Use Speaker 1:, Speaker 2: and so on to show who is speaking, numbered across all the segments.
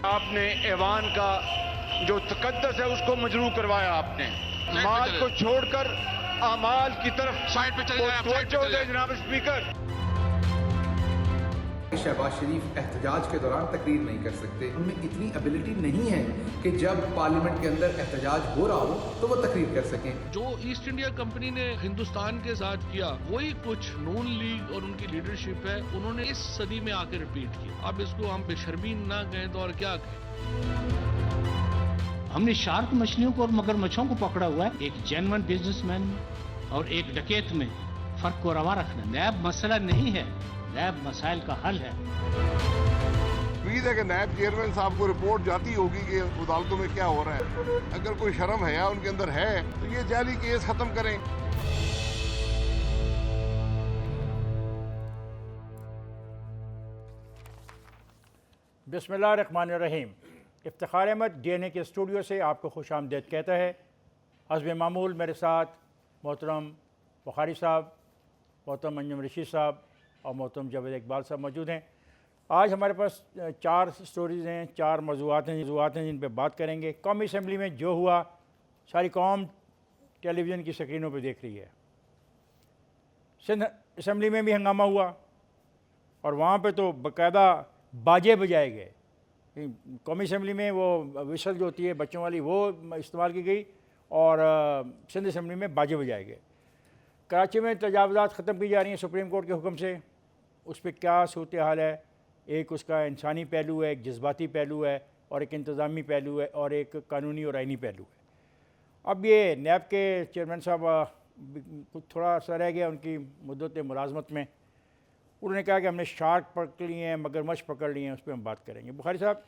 Speaker 1: आपने ऐवान का जो तकद्दस है उसको मजरू करवाया। आपने माल को छोड़कर अमाल की तरफ
Speaker 2: साइड पे चले जाएं,
Speaker 1: तवज्जो दें जनाब स्पीकर।
Speaker 3: शहबाज शरीफ एहतजाज के दौरान तकरीर नहीं कर सकते, उनमें इतनी एबिलिटी नहीं है कि जब पार्लियामेंट के अंदर एहतजाज हो रहा हो तो वो तकरीर कर सकें।
Speaker 2: जो ईस्ट इंडिया कंपनी ने हिंदुस्तान के साथ किया वही कुछ नून लीग और उनकी लीडरशिप है उन्होंने इस सदी में आकर रिपीट किया। अब इसको हम बेशर्मी ना कहें तो और क्या कहें।
Speaker 4: हमने शार्क मछलियों को और मगरमच्छों को पकड़ा हुआ है। एक जेन्युइन बिजनेसमैन में और एक डकैत में फर्क को रवा रखना नैब मसला नहीं है, नैब मसाइल का हल है।
Speaker 5: उम्मीद है कि नायब चेयरमैन साहब को रिपोर्ट जाती होगी कि अदालतों में क्या हो रहा है। अगर कोई शर्म है उनके अंदर है तो ये जाली केस खत्म करें।
Speaker 6: बिस्मिल्लाहिर्रहमानिर्रहीम। इफ्तिखार अहमद DNA के स्टूडियो से आपको खुशामदीद कहता है। हस्ब मामूल मेरे साथ मोहतरम बुखारी साहब, मोहतरम अंजुम रशीद साहब और मोहतरम जावेद इकबाल साहब मौजूद हैं। आज हमारे पास 4 स्टोरीज़ हैं, 4 मौज़ूआत हैं जिन पर बात करेंगे। कौमी असम्बली में जो हुआ सारी कौम टेलीविज़न की स्क्रीनों पर देख रही है। सिंध असम्बली में भी हंगामा हुआ और वहाँ पे तो बाकायदा बाजे बजाए गए। कौमी असम्बली में वो विसल जो होती है बच्चों वाली वो इस्तेमाल की गई और सिंध असम्बली में बाजे बजाए गए। कराची में तजावुज़ात ख़त्म की जा रही हैं सुप्रीम कोर्ट के हुक्म से। उस पर क्या सूरत हाल है? एक उसका इंसानी पहलू है, एक जज्बाती पहलू है और एक इंतज़ामी पहलू है और एक कानूनी और आइनी पहलू है। अब ये नैब के चेयरमैन साहब कुछ थोड़ा सा रह गया उनकी मुद्दत मुलाजमत में। उन्होंने कहा कि हमने शार्क पकड़ लिए हैं, मगरमच्छ पकड़ लिए हैं, उस पर हम बात करेंगे। बुखारी साहब,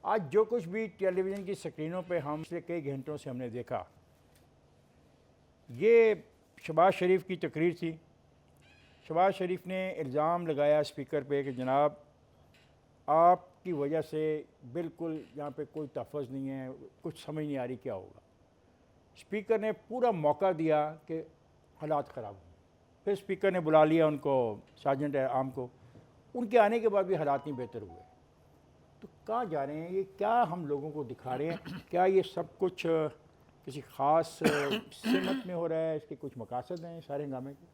Speaker 6: आज जो कुछ भी टेलीविज़न की स्क्रीनों पे हम पिछले कई घंटों से हमने देखा, ये शहबाज शरीफ की तकरीर थी। शहबाज शरीफ ने इल्ज़ाम लगाया स्पीकर पे कि जनाब आपकी वजह से बिल्कुल यहाँ पे कोई तहफ़्फ़ुज़ नहीं है, कुछ समझ नहीं आ रही क्या होगा। स्पीकर ने पूरा मौका दिया कि हालात ख़राब हों। फिर स्पीकर ने बुला लिया उनको, सार्जेंट आम को। उनके आने के बाद भी हालात नहीं बेहतर हुए। तो कहाँ जा रहे हैं ये? क्या हम लोगों को दिखा रहे हैं? क्या ये सब कुछ किसी ख़ास सिमत में हो रहा है? इसके कुछ मकासद हैं सारे हंगामे के?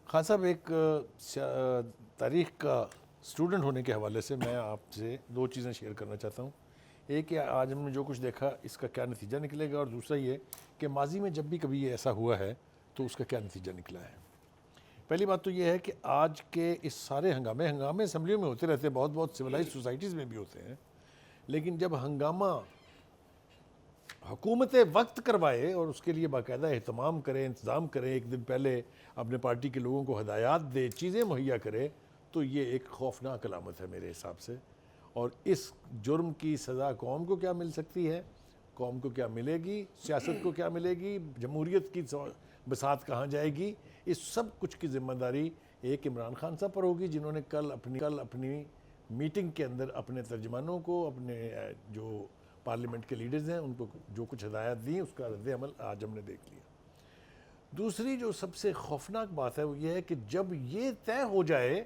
Speaker 7: खान साहब, एक तारीख़ का स्टूडेंट होने के हवाले से मैं आपसे 2 चीज़ें शेयर करना चाहता हूँ। एक कि आज हमने जो कुछ देखा इसका क्या नतीजा निकलेगा, और दूसरा ये कि माजी में जब भी कभी ये ऐसा हुआ है तो उसका क्या नतीजा निकला है। पहली बात तो ये है कि आज के इस सारे हंगामे असम्बलियों में होते रहते हैं, बहुत सिविलाइज सोसाइटीज़ में भी होते हैं, लेकिन जब हंगामा हुकूमत वक्त करवाए और उसके लिए बाकायदा एहतमाम करें, इंतज़ाम करें, एक दिन पहले अपने पार्टी के लोगों को हदायत दे, चीज़ें मुहैया करे, तो ये एक खौफनाक अलामत है मेरे हिसाब से। और इस जुर्म की सज़ा कौम को क्या मिल सकती है, कौम को क्या मिलेगी, सियासत को क्या मिलेगी, जमहूरियत की बसात कहाँ जाएगी, इस सब कुछ की ज़िम्मेदारी एक इमरान खान साहब पर होगी, जिन्होंने कल अपनी मीटिंग के अंदर अपने तर्जमानों को, अपने जो पार्लियामेंट के लीडर्स हैं उनको जो कुछ हदायत दी, उसका रद्द अमल आज हमने देख लिया। दूसरी जो सबसे खौफनाक बात है वो ये है कि जब ये तय हो जाए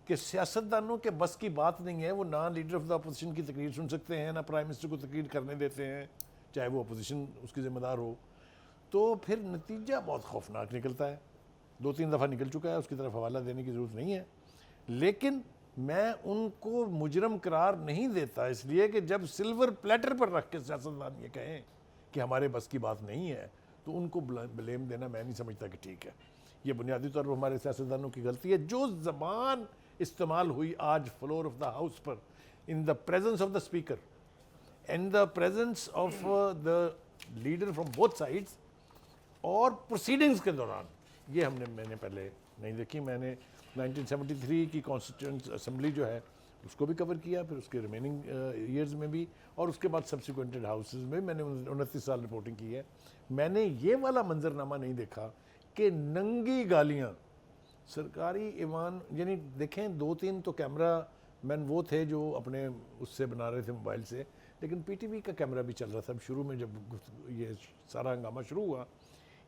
Speaker 7: कि सियासतदानों के बस की बात नहीं है, वो ना लीडर ऑफ द अपोजिशन की तकरीर सुन सकते हैं, ना प्राइम मिनिस्टर को तकरीर करने देते हैं, चाहे वो अपोजिशन उसकी ज़िम्मेदार हो, तो फिर नतीजा बहुत खौफनाक निकलता है। 2-3 दफ़ा निकल चुका है, उसकी तरफ हवाला देने की ज़रूरत नहीं है। लेकिन मैं उनको मुजरम करार नहीं देता, इसलिए कि जब सिल्वर प्लेटर पर रख के सियासतदान ये कहें कि हमारे बस की बात नहीं है, तो उनको ब्लेम देना मैं नहीं समझता कि ठीक है। ये बुनियादी तौर पर हमारे सियासतदानों की गलती है। जो ज़बान इस्तेमाल हुई आज फ्लोर ऑफ द हाउस पर, in the presence of the speaker, in the presence of the leader from both sides, और प्रोसीडिंग्स के दौरान, ये मैंने पहले नहीं देखी। मैंने 1973 की कॉन्स्टिट्यूंट असम्बली जो है उसको भी कवर किया, फिर उसके रिमेनिंग ईयर्स में भी, और उसके बाद सब्सिक्वेंटेड हाउसेज में मैंने 29 साल रिपोर्टिंग की है। मैंने ये वाला मंजरनामा नहीं देखा कि नंगी गालियाँ सरकारी ईवान, यानी देखें 2-3 तो कैमरा मैन वो थे जो अपने उससे बना रहे थे मोबाइल से, लेकिन PTV का कैमरा भी चल रहा था। शुरू में जब ये सारा हंगामा शुरू हुआ,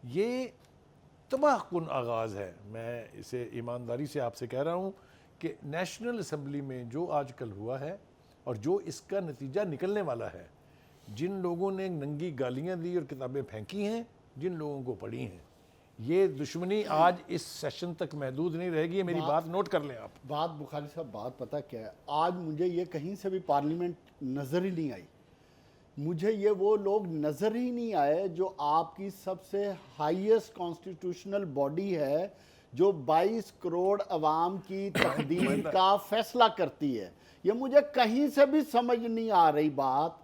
Speaker 7: ये तबाहकुन आगाज़ है। मैं इसे ईमानदारी से आपसे कह रहा हूँ कि नेशनल असम्बली में जो आजकल हुआ है और जो इसका नतीजा निकलने वाला है, जिन लोगों ने नंगी गालियां दी और किताबें फेंकी हैं, जिन लोगों को पढ़ी हैं, ये दुश्मनी आज इस सेशन तक महदूद नहीं रहेगी। ये मेरी बात नोट कर लें आप।
Speaker 8: बात बुखारी साहब, बात पता क्या है, आज मुझे ये कहीं से भी पार्लियामेंट नज़र ही नहीं आई। मुझे ये वो लोग नज़र ही नहीं आए जो आपकी सबसे हाईएस्ट कॉन्स्टिट्यूशनल बॉडी है, जो 22 करोड़ अवाम की तकदीर का फैसला करती है। ये मुझे कहीं से भी समझ नहीं आ रही बात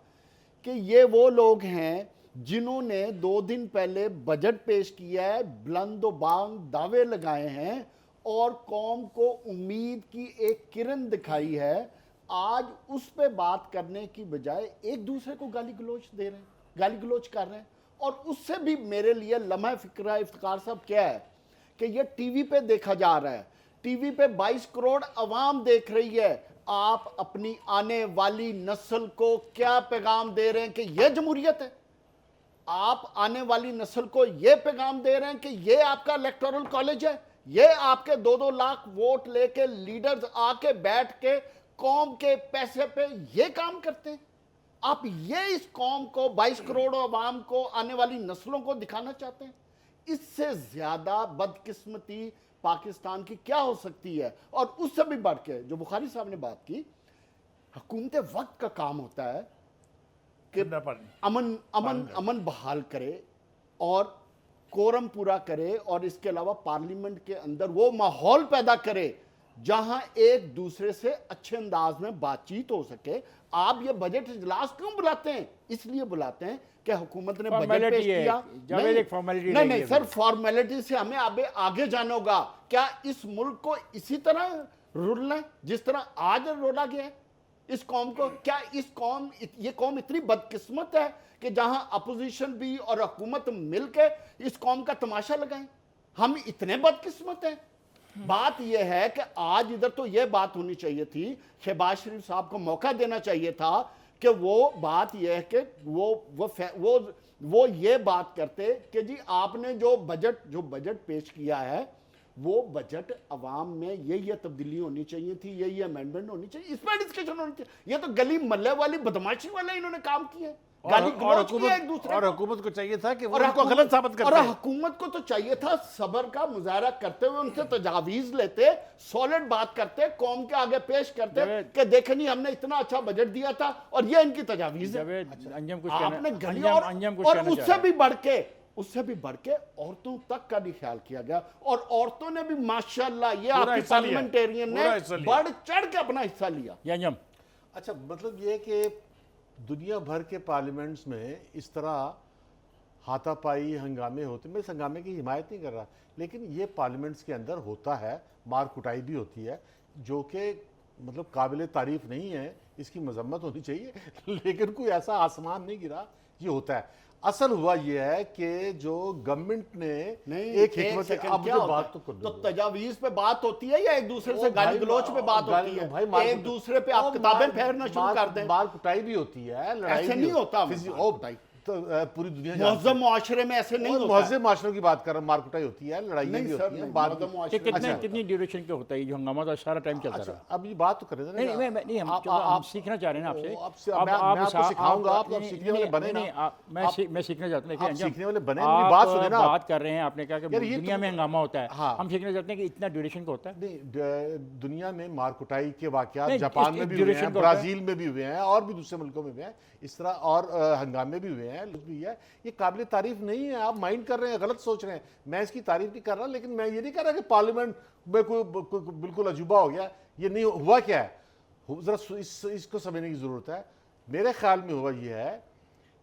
Speaker 8: कि ये वो लोग हैं जिन्होंने 2 दिन पहले बजट पेश किया है, बुलंद-ओ-बांग दावे लगाए हैं और कौम को उम्मीद की एक किरण दिखाई है। आज उस पे बात करने की बजाय एक दूसरे को गाली गलोच दे रहे हैं, गाली गलोच कर रहे हैं। और उससे भी मेरे लिए लम्हा फिक्रा इफ्तिखार साहब क्या है कि ये टीवी पे देखा जा रहा है, टीवी पे 22 करोड़ अवाम देख रही है। आप अपनी आने वाली नस्ल को क्या पैगाम दे रहे हैं कि यह जमहूरियत है? आप आने वाली नस्ल को यह पैगाम दे रहे हैं कि यह आपका इलेक्टोरल कॉलेज है, यह आपके 2-2 लाख वोट लेके लीडर्स आके बैठ के कौम के पैसे पे ये काम करते हैं? आप ये इस कौम को, 22 करोड़ अवाम को, आने वाली नस्लों को दिखाना चाहते हैं? इससे ज्यादा बदकिस्मती पाकिस्तान की क्या हो सकती है? और उससे भी बढ़ के जो बुखारी साहब ने बात की, हुकूमत वक्त का काम होता है कि अमन बहाल करे और कोरम पूरा करे और इसके अलावा पार्लियामेंट के अंदर वो माहौल पैदा करे जहां एक दूसरे से अच्छे अंदाज में बातचीत हो सके। आप ये बजट इजलास क्यों बुलाते हैं? इसलिए बुलाते हैं कि हुकूमत ने बजट पेश किया। नहीं सर, फॉर्मेलिटी से हमें आगे जाना होगा। क्या इस मुल्क को इसी तरह रुलना है जिस तरह आज रोला गया है इस कौम को? क्या ये कौम इतनी बदकिस्मत है कि जहां अपोजिशन भी और हुकूमत मिलकर इस कौम का तमाशा लगाएं? हम इतने बदकिस्मत हैं। बात यह है कि आज इधर तो यह बात होनी चाहिए थी, शहबाज शरीफ साहब को मौका देना चाहिए था कि वो बात यह है कि वो ये बात करते कि जी आपने जो बजट पेश किया है वो बजट अवाम में ये तब्दीली होनी चाहिए थी, ये अमेंडमेंट होनी चाहिए, इस पर डिस्कशन होनी चाहिए। ये तो गली मल्ले वाली बदमाशी वाले इन्होंने काम किया है।
Speaker 7: और हुकूमत को चाहिए था कि वो उनको गलत साबित करते।
Speaker 8: और हुकूमत को तो चाहिए था सब्र का मुजाहरा करते हुए उनसे तजावीज लेते, सॉलिड बात करते, कौम के आगे पेश करते कि देखें नहीं हमने इतना अच्छा बजट दिया था और ये इनकी तजावीज है। आपने गली और उससे भी बढ़ के औरतों तक का भी ख्याल किया गया और औरतों ने भी माशाल्लाह ये आपकी पार्लियामेंटेरियन ने बढ़ चढ़ के अपना हिस्सा लिया।
Speaker 7: अच्छा, मतलब ये कि दुनिया भर के पार्लियामेंट्स में इस तरह हाथापाई हंगामे होते, मैं इस हंगामे की हिमायत नहीं कर रहा, लेकिन ये पार्लियामेंट्स के अंदर होता है, मार कुटाई भी होती है, जो कि मतलब काबिल तारीफ नहीं है, इसकी मजम्मत होनी चाहिए, लेकिन कोई ऐसा आसमान नहीं गिरा, ये होता है। असल हुआ ये है कि जो गवर्नमेंट ने
Speaker 8: तो तजावीज पे बात होती है या एक दूसरे से गाली गलौच पे बात होती है? भाई एक दूसरे पे आप किताबें फेरना शुरू कर दें।
Speaker 7: मार कुटाई भी होती है, लड़ाई
Speaker 8: ऐसे नहीं होता
Speaker 7: तो पूरी दुनिया
Speaker 8: मुहज़्ज़म मुआशरे में ऐसे नहीं होता।
Speaker 7: मुहज़्ज़म मुआशरे की बात कर रहा हूं, मार कुटाई होती है, लड़ाई भी होती है।
Speaker 6: कितनी ड्यूरेशन के होता है जो हंगामा तो सारा टाइम चलता रहा?
Speaker 7: अब ये बात तो करें
Speaker 6: नहीं, हम सीखना चाह रहे हैं आपसे।
Speaker 7: मैं आपको सिखाऊंगा, आप सीखने वाले बने ना।
Speaker 6: मैं सीखना चाहता हूँ,
Speaker 7: आप सीखने वाले बने, बात सुने ना।
Speaker 6: बात कर रहे हैं, आपने कहा कि दुनिया में हंगामा होता है, हम सीखना चाहते हैं कि इतना ड्यूरेशन का होता है।
Speaker 7: नहीं, दुनिया में मार कुटाई के वाकयात जापान में भी हुए हैं, ब्राजील में भी हुए हैं और भी दूसरे मुल्कों में भी हैं, इस तरह और हंगामे भी हुए हैं, भी है। ये काबिल तारीफ नहीं है। आप माइंड कर रहे हैं, गलत सोच रहे हैं। मैं इसकी तारीफ नहीं कर रहा, लेकिन मैं ये नहीं कर रहा कि पार्लियामेंट में कोई बिल्कुल अजूबा हो गया। ये नहीं हुआ। क्या है, जरा इसको समझने की जरूरत है। मेरे ख्याल में हुआ ये है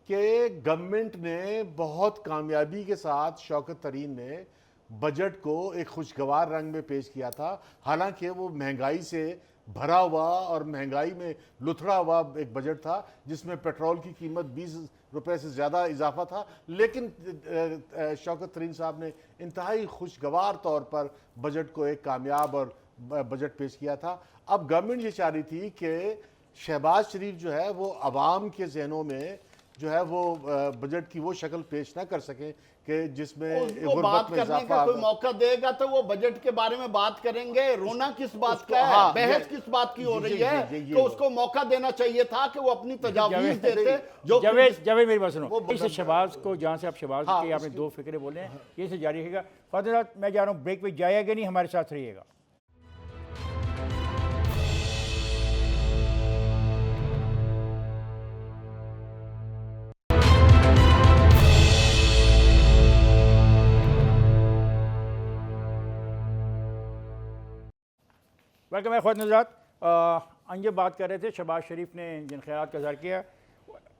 Speaker 7: कि गवर्नमेंट ने बहुत कामयाबी के साथ, शौकत तरीन ने बजट को एक खुशगवार रंग में पेश किया था। हालांकि वो महंगाई से भरा हुआ और महंगाई में लुथड़ा हुआ एक बजट था, जिसमें पेट्रोल की कीमत 20 रुपए से ज़्यादा इजाफा था, लेकिन शौकत तरीन साहब ने इंतहाई खुशगवार तौर पर बजट को एक कामयाब और बजट पेश किया था। अब गवर्नमेंट ये चाह रही थी कि शहबाज शरीफ जो है वो अवाम के जहनों में
Speaker 9: जो है वो बजट की वो शक्ल पेश ना कर सके कि जिसमें
Speaker 8: उसको बात करने का कोई मौका देगा तो वो बजट के बारे में बात करेंगे। रोना किस बात का है,
Speaker 9: हाँ,
Speaker 8: बहस किस बात की हो रही है? तो उसको मौका देना चाहिए था कि वो अपनी तजावीज देते। जो
Speaker 6: जावेद मेरी बात सुनो, इस शहबाज को जहाँ से आप शहबाज
Speaker 9: हाँ,
Speaker 6: के आपने दो फिक्रे बोले हैं, ये से जारी रहेगा। फादर साहब मैं जा रहा हूँ ब्रेक पे, जाएगा नहीं, हमारे साथ रहिएगा। वेलकम है ख्वात नज़रात। अंजब बात कर रहे थे, शहबाज शरीफ ने जिन ख्यालात का इज़हार किया,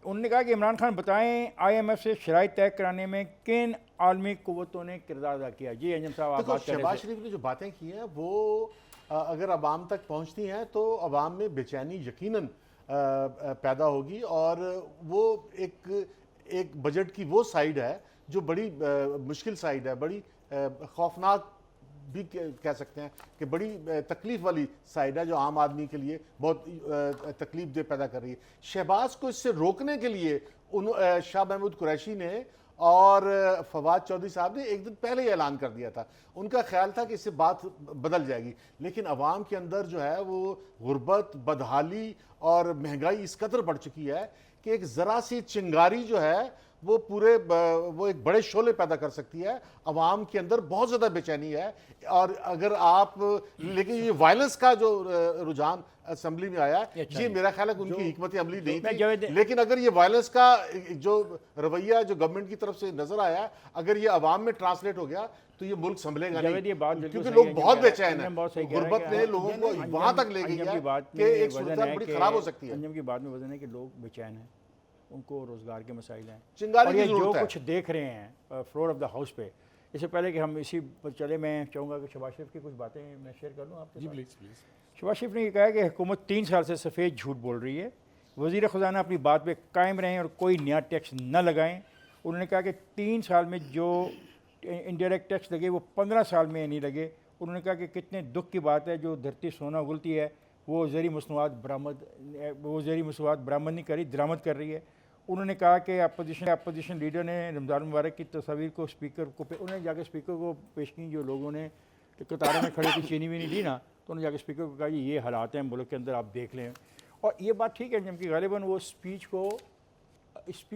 Speaker 6: उन्होंने कहा कि इमरान खान बताएं IMF से शराइत तय कराने में किन आलमी क़ुव्वतों ने किरदार अदा किया। जी अंजम साहब आप बात कर रहे थे।
Speaker 9: शहबाज शरीफ ने जो बातें की हैं वो अगर अवाम तक पहुंचती हैं तो अवाम में बेचैनी यकीनन पैदा होगी, और वो एक बजट की वो साइड है जो बड़ी मुश्किल साइड है, बड़ी खौफनाक भी कह सकते हैं कि बड़ी तकलीफ वाली साइड है, जो आम आदमी के लिए बहुत तकलीफ दे पैदा कर रही है। शहबाज को इससे रोकने के लिए शाह महमूद कुरैशी ने और फवाद चौधरी साहब ने एक दिन पहले ही ऐलान कर दिया था। उनका ख्याल था कि इससे बात बदल जाएगी, लेकिन अवाम के अंदर जो है वो गुर्बत, बदहाली और महंगाई इस कदर बढ़ चुकी है कि एक ज़रा सी चिंगारी जो है वो एक बड़े शोले पैदा कर सकती है। अवाम के अंदर बहुत ज़्यादा बेचैनी है, और अगर आप लेकिन ये वायलेंस का जो रुझान असेंबली में आया, ये मेरा ख्याल है कि उनकी हिकमत अमली नहीं थी। लेकिन अगर ये वायलेंस का जो रवैया जो गवर्नमेंट की तरफ से नजर आया, अगर ये अवाम में ट्रांसलेट हो गया तो ये मुल्क संभलेगा नहीं, क्योंकि लोग बहुत बेचैन हैं। गुर्बत ने लोगों को वहां तक ले गई है कि एक सूरत बड़ी खराब हो सकती है।
Speaker 6: अंजम की बात में वजन है कि लोग बेचैन हैं, उनको रोज़गार के मसाइल हैं,
Speaker 9: चिंगारी
Speaker 6: और ये जो कुछ देख रहे हैं फ्लोर ऑफ द हाउस पे। इससे पहले कि हम इसी पर चले, मैं चाहूँगा कि शहबाज शरीफ की कुछ बातें मैं शेयर कर लूँ आपके साथ।
Speaker 7: Please please.
Speaker 6: शहबाज शरीफ ने ये कहा कि हुकूमत 3 साल से सफ़ेद झूठ बोल रही है, वज़ीर ख़ज़ाना अपनी बात पे कायम रहें और कोई नया टैक्स न लगाएं। उन्होंने कहा कि 3 साल में जो इनडायरेक्ट टैक्स लगे वो 15 साल में नहीं लगे। उन्होंने कहा कि कितने दुख की बात है, जो धरती सोना उगलती है वो ज़री मसनूआत बरामद नहीं करी, दरामद कर रही है। उन्होंने कहा कि अपोजिशन लीडर ने रमज़ान मुबारक की तस्वीर को स्पीकर को उन्होंने जाके स्पीकर को पेश की। जो लोगों ने कतारों में खड़े की चीनी भी नहीं दी ना, तो उन्होंने जाके स्पीकर को कहा ये हालात हैं मुल्क के अंदर, आप देख लें। और ये बात ठीक है, जबकि गालिबन वो स्पीच